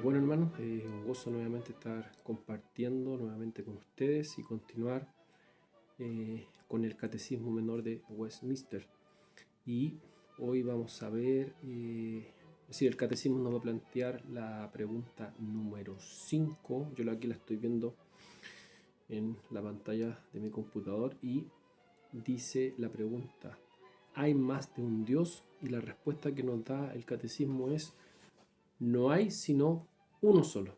Bueno, hermanos, un gozo nuevamente estar compartiendo nuevamente con ustedes y continuar con el Catecismo Menor de Westminster. Y hoy vamos a ver, es decir, el Catecismo nos va a plantear la pregunta número 5. Yo aquí la estoy viendo en la pantalla de mi computador y dice la pregunta: ¿hay más de un Dios? Y la respuesta que nos da el Catecismo es: no hay sino uno solo,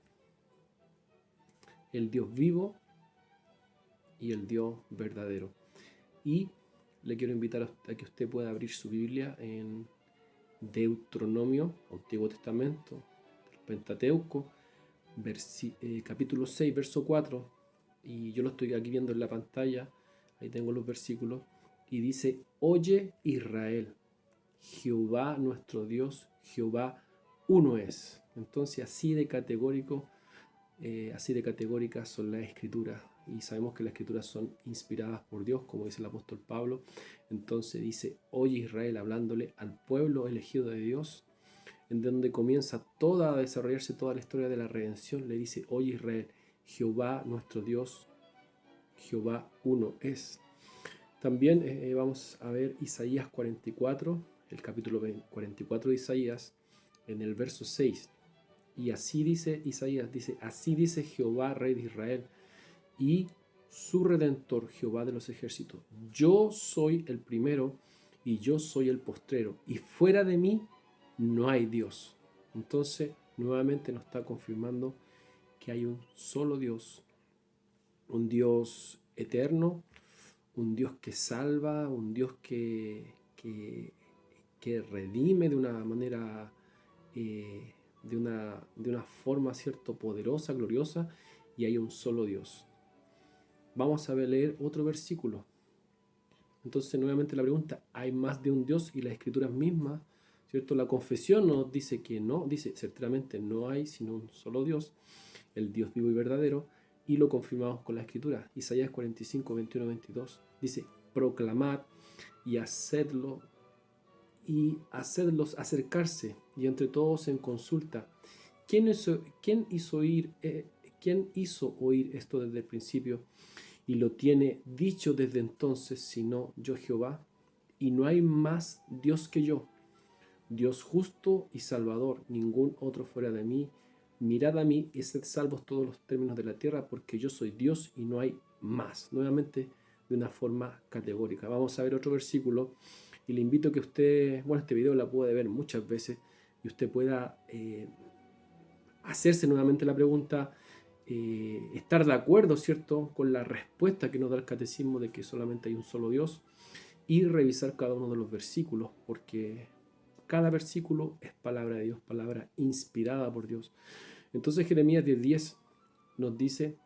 el Dios vivo y el Dios verdadero. Y le quiero invitar a que usted pueda abrir su Biblia en Deuteronomio, Antiguo Testamento, Pentateuco, capítulo 6, verso 4. Y yo lo estoy aquí viendo en la pantalla, ahí tengo los versículos, y dice: oye Israel, Jehová nuestro Dios, Jehová uno es. Entonces así de categórico, así de categóricas son las escrituras, y sabemos que las escrituras son inspiradas por Dios, como dice el apóstol Pablo. Entonces dice: oye Israel, hablándole al pueblo elegido de Dios, en donde comienza a desarrollarse toda la historia de la redención. Le dice: oye Israel, Jehová nuestro Dios, Jehová uno es. También vamos a ver Isaías 44, el capítulo 44 de Isaías, en el verso 6. Y así dice Isaías, dice: así dice Jehová, Rey de Israel, y su Redentor, Jehová de los ejércitos: yo soy el primero y yo soy el postrero, y fuera de mí no hay Dios. Entonces, nuevamente nos está confirmando que hay un solo Dios, un Dios eterno, un Dios que salva, un Dios que redime de una manera, de una forma, ¿cierto?, poderosa, gloriosa, y hay un solo Dios. Vamos a leer otro versículo. Entonces, nuevamente la pregunta: ¿hay más de un Dios? Y las escrituras mismas, ¿cierto? La confesión nos dice que no, dice ciertamente: no hay sino un solo Dios, el Dios vivo y verdadero, y lo confirmamos con la escritura. Isaías 45, 21, 22 dice: proclamad y hacedlos acercarse, y entre todos en consulta. ¿Quién hizo oír esto desde el principio, y lo tiene dicho desde entonces, sino yo Jehová? Y no hay más Dios que yo, Dios justo y salvador, ningún otro fuera de mí. Mirad a mí y sed salvos todos los términos de la tierra, porque yo soy Dios y no hay más. Nuevamente, de una forma categórica. Vamos a ver otro versículo, y le invito a que usted, este video la puede ver muchas veces, y usted pueda hacerse nuevamente la pregunta, estar de acuerdo, ¿cierto?, con la respuesta que nos da el catecismo de que solamente hay un solo Dios, y revisar cada uno de los versículos, porque cada versículo es palabra de Dios, palabra inspirada por Dios. Entonces Jeremías 10:10 nos dice: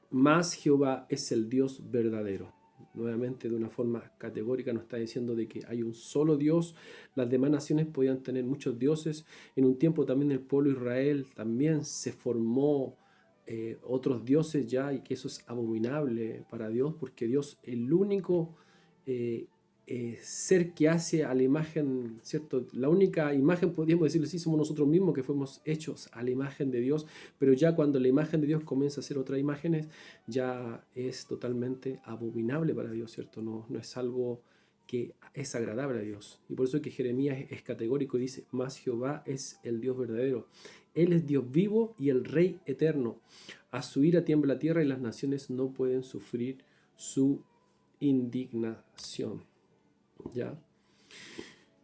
mas Jehová es el Dios verdadero. Nuevamente, de una forma categórica, nos está diciendo de que hay un solo Dios. Las demás naciones podían tener muchos dioses. En un tiempo también el pueblo de Israel también se formó otros dioses ya, y que eso es abominable para Dios, porque Dios, el único ser que hace a la imagen, ¿cierto? La única imagen, podríamos decirlo así, somos nosotros mismos, que fuimos hechos a la imagen de Dios. Pero ya cuando la imagen de Dios comienza a hacer otras imágenes, ya es totalmente abominable para Dios, ¿cierto? No es algo que es agradable a Dios. Y por eso es que Jeremías es categórico y dice: mas Jehová es el Dios verdadero. Él es Dios vivo y el Rey eterno. A su ira tiembla la tierra, y las naciones no pueden sufrir su indignación. ¿Ya?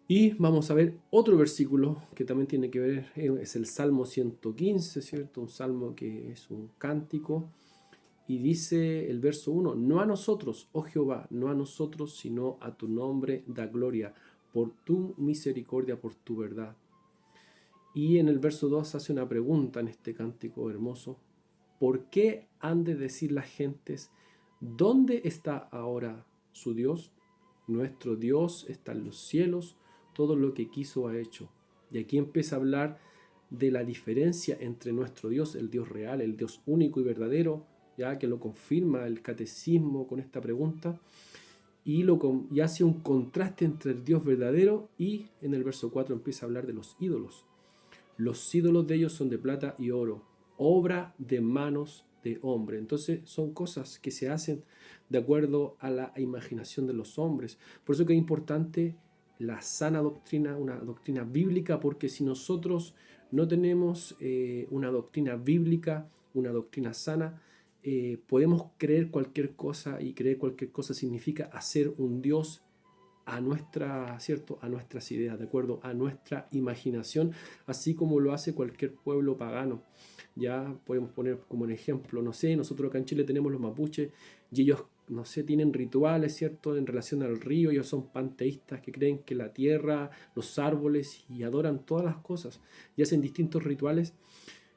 Y vamos a ver otro versículo que también tiene que ver, es el Salmo 115, ¿cierto? Un salmo que es un cántico, y dice el verso 1: no a nosotros, oh Jehová, no a nosotros, sino a tu nombre da gloria, por tu misericordia, por tu verdad. Y en el verso 2 hace una pregunta en este cántico hermoso: ¿por qué han de decir las gentes, dónde está ahora su Dios? Nuestro Dios está en los cielos, todo lo que quiso ha hecho. Y aquí empieza a hablar de la diferencia entre nuestro Dios, el Dios real, el Dios único y verdadero, ya que lo confirma el catecismo con esta pregunta, y hace un contraste entre el Dios verdadero, y en el verso 4 empieza a hablar de los ídolos. Los ídolos de ellos son de plata y oro, obra de manos de hombre. Entonces son cosas que se hacen de acuerdo a la imaginación de los hombres. Por eso que es importante la sana doctrina, una doctrina bíblica, porque si nosotros no tenemos una doctrina bíblica, una doctrina sana, podemos creer cualquier cosa, y creer cualquier cosa significa hacer un Dios a nuestra, ¿cierto? A nuestras ideas, de acuerdo a nuestra imaginación, así como lo hace cualquier pueblo pagano. Ya podemos poner como un ejemplo, no sé, nosotros acá en Chile tenemos los mapuches y ellos, no sé, tienen rituales, ¿cierto? En relación al río, ellos son panteístas que creen que la tierra, los árboles y adoran todas las cosas y hacen distintos rituales,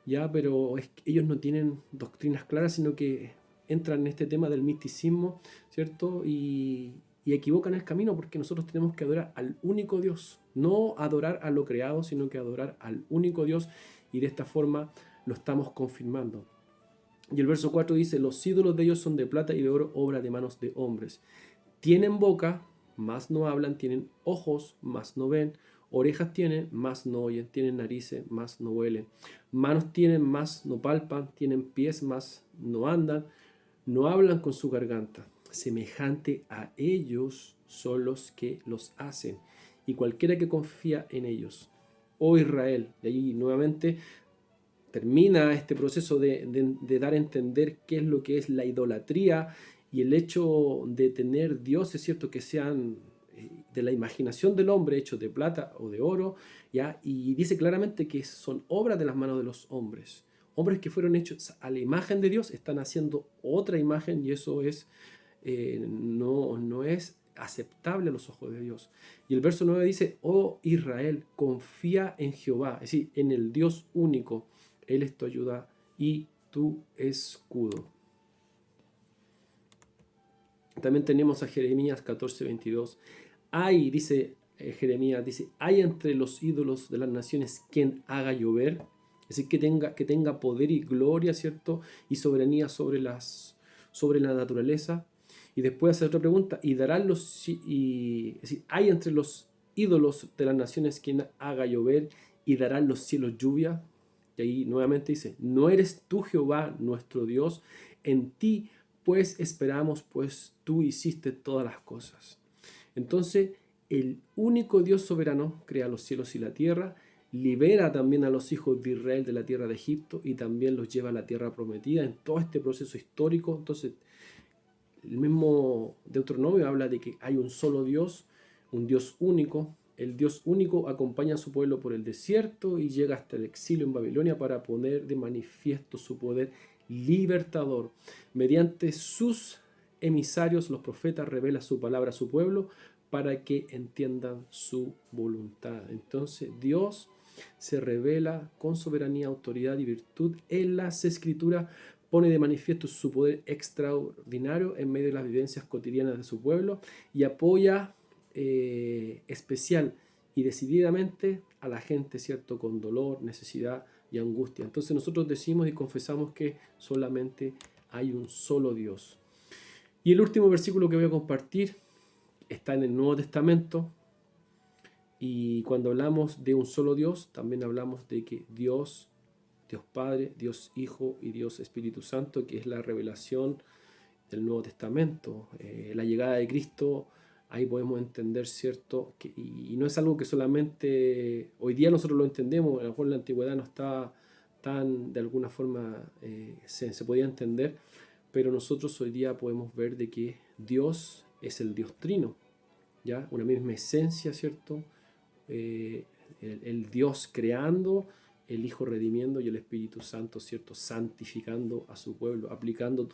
ya, pero es que ellos no tienen doctrinas claras, sino que entran en este tema del misticismo, ¿cierto? Y equivocan el camino, porque nosotros tenemos que adorar al único Dios, no adorar a lo creado, sino que adorar al único Dios, y de esta forma lo estamos confirmando. Y el verso 4 dice: los ídolos de ellos son de plata y de oro, obra de manos de hombres. Tienen boca, mas no hablan; tienen ojos, mas no ven; orejas tienen, mas no oyen; tienen narices, mas no huelen; manos tienen, mas no palpan; tienen pies, mas no andan; no hablan con su garganta. Semejante a ellos son los que los hacen, y cualquiera que confía en ellos. Oh Israel, y ahí nuevamente termina este proceso de dar a entender qué es lo que es la idolatría y el hecho de tener dioses, ¿cierto?, que sean de la imaginación del hombre, hechos de plata o de oro, ¿ya? Y dice claramente que son obras de las manos de los hombres. Hombres que fueron hechos a la imagen de Dios están haciendo otra imagen, y eso es, no es aceptable a los ojos de Dios. Y el verso 9 dice: oh Israel, confía en Jehová, es decir, en el Dios único. Él es tu ayuda y tu escudo. También tenemos a Jeremías 14:22. Hay, dice Jeremías, dice: hay entre los ídolos de las naciones quien haga llover, es decir, que tenga poder y gloria, ¿cierto?, y soberanía sobre la naturaleza. Y después hace otra pregunta: y darán es decir, hay entre los ídolos de las naciones quien haga llover y darán los cielos lluvia. Y ahí nuevamente dice: ¿no eres tú, Jehová, nuestro Dios? En ti pues esperamos, pues tú hiciste todas las cosas. Entonces, el único Dios soberano crea los cielos y la tierra, libera también a los hijos de Israel de la tierra de Egipto y también los lleva a la tierra prometida en todo este proceso histórico. Entonces, el mismo Deuteronomio habla de que hay un solo Dios, un Dios único. El Dios único acompaña a su pueblo por el desierto y llega hasta el exilio en Babilonia para poner de manifiesto su poder libertador. Mediante sus emisarios, los profetas, revela su palabra a su pueblo para que entiendan su voluntad. Entonces Dios se revela con soberanía, autoridad y virtud en las Escrituras, pone de manifiesto su poder extraordinario en medio de las vivencias cotidianas de su pueblo y apoya especial y decididamente a la gente, ¿cierto?, con dolor, necesidad y angustia. Entonces nosotros decimos y confesamos que solamente hay un solo Dios. Y el último versículo que voy a compartir está en el Nuevo Testamento, y cuando hablamos de un solo Dios, también hablamos de que Dios Padre, Dios Hijo y Dios Espíritu Santo, que es la revelación del Nuevo Testamento. La llegada de Cristo, ahí podemos entender, ¿cierto? Y no es algo que solamente hoy día nosotros lo entendemos, a lo mejor en la antigüedad no estaba tan, de alguna forma, se podía entender, pero nosotros hoy día podemos ver de que Dios es el Dios trino, ¿ya? Una misma esencia, ¿cierto? El Dios creando, el Hijo redimiendo y el Espíritu Santo, ¿cierto?, santificando a su pueblo, aplicando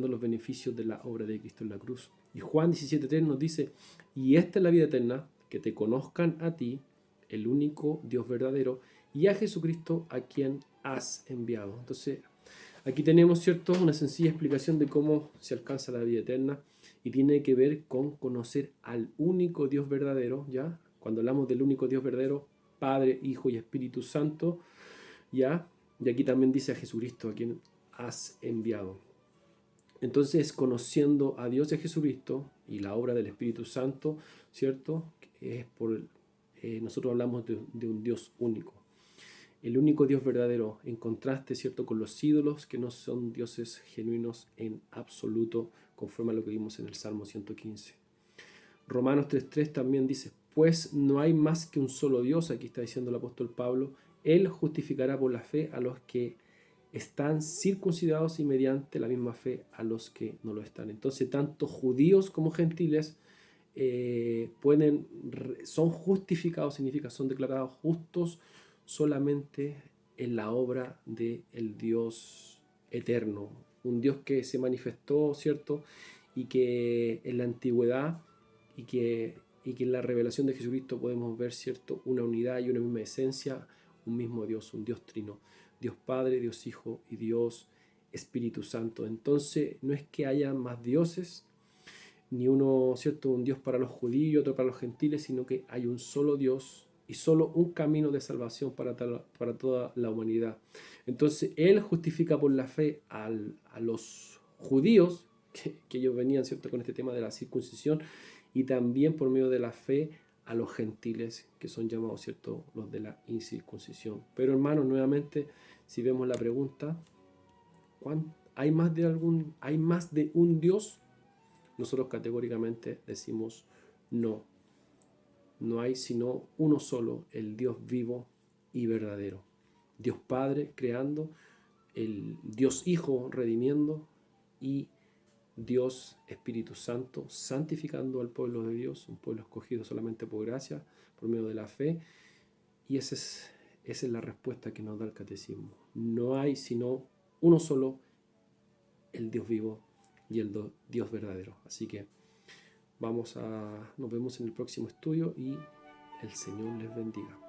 los beneficios de la obra de Cristo en la cruz. Y Juan 17:3 nos dice: y esta es la vida eterna, que te conozcan a ti, el único Dios verdadero, y a Jesucristo, a quien has enviado. Entonces, aquí tenemos, ¿cierto?, una sencilla explicación de cómo se alcanza la vida eterna, y tiene que ver con conocer al único Dios verdadero, ¿ya? Cuando hablamos del único Dios verdadero, Padre, Hijo y Espíritu Santo, ¿ya? Y aquí también dice a Jesucristo, a quien has enviado. Entonces, conociendo a Dios y a Jesucristo y la obra del Espíritu Santo, ¿cierto?, nosotros hablamos de un Dios único. el único Dios verdadero, en contraste, ¿cierto?, con los ídolos que no son dioses genuinos en absoluto, conforme a lo que vimos en el Salmo 115. Romanos 3.3 también dice, pues no hay más que un solo Dios, aquí está diciendo el apóstol Pablo, Él justificará por la fe a los que están circuncidados y mediante la misma fe a los que no lo están. Entonces, tanto judíos como gentiles son justificados, significa son declarados justos solamente en la obra del Dios eterno, un Dios que se manifestó, ¿cierto? Y que en la antigüedad y que en la revelación de Jesucristo podemos ver, ¿cierto?, una unidad y una misma esencia, un mismo Dios, un Dios trino, Dios Padre, Dios Hijo y Dios Espíritu Santo. Entonces no es que haya más dioses, ni uno, ¿cierto?, un Dios para los judíos y otro para los gentiles, sino que hay un solo Dios y solo un camino de salvación para toda la humanidad. Entonces Él justifica por la fe a los judíos, que ellos venían, ¿cierto?, con este tema de la circuncisión, y también por medio de la fe a los gentiles, que son llamados, ¿cierto?, los de la incircuncisión. Pero hermanos, nuevamente, si vemos la pregunta, ¿hay más de un Dios? Nosotros categóricamente decimos no. No hay sino uno solo, el Dios vivo y verdadero. Dios Padre creando, el Dios Hijo redimiendo y Dios Espíritu Santo santificando al pueblo de Dios, un pueblo escogido solamente por gracia, por medio de la fe. Y esa es la respuesta que nos da el catecismo. No hay sino uno solo, el Dios vivo y el Dios verdadero. Así que nos vemos en el próximo estudio y el Señor les bendiga.